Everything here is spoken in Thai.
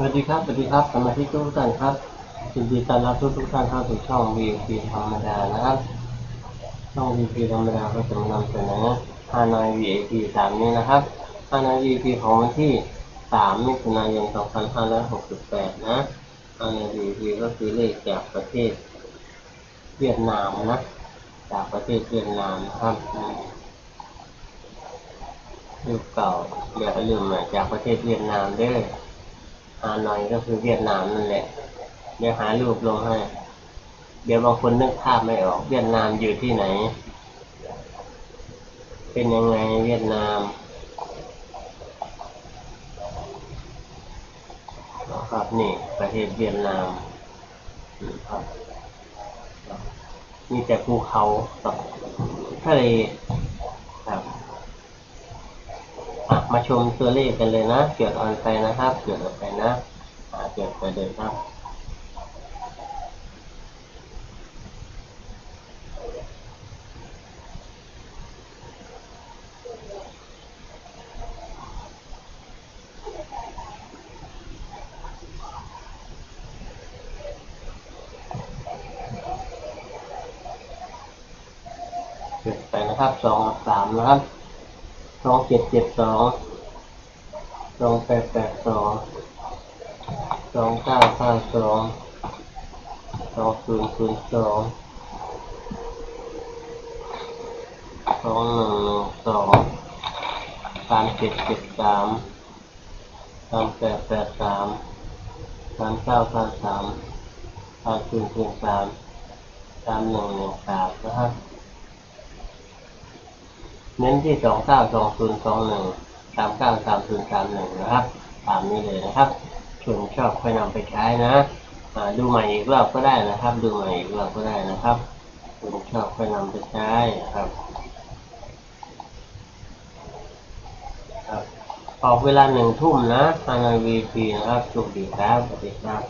วัสดีครับสวัสดีครับสมาชิกทุกท่านครับยินดีต้อนรับทุกท่านเข้าสู่ช่อง VP ธรรมดานะครับช่อง VP ธรรมดาก็จะมานำเสนอฮานอย VIP 3นี้นะครับฮานอย VIP ของวันที่3มิถุนายน2568นะฮานอย VIP ก็คือเลขจากประเทศเวียดนามนะจากประเทศเวียดนามนะครับรูปเก่าอย่าลืมมาจากประเทศเวียดนามเด้อฮานอยก็คือเวียดนามนั่นแหละเดี๋ยวหารูปลงให้เดี๋ยวบางคนนึกภาพไม่ออกเวียดนามอยู่ที่ไหนเป็นยังไงเวียดนามนะครับนี่ประเทศเวียดนามครับมีแต่ภูเขากับทะเลครับมาชมตัวเลขกันเลยนะเกิดออนไปนะครับเกิดออนไปนะเกิดไปเลยครับเกิดไปนะครับ2 3นะครับ2772288229522002211237733883393330033113นะครับเน้นที่292021393031นะครับตามนี้เลยนะครับส่วนชอบค่อยนำไปใช้นะดูใหม่อีกรอบก็ได้นะครับดูใหม่อีกรอบก็ได้นะครับส่วนชอบค่อยนำไปใช้ครับออกเวลา1 ทุ่มนะฮานอย VP นะครับโชคดีครับสวัสดีครับ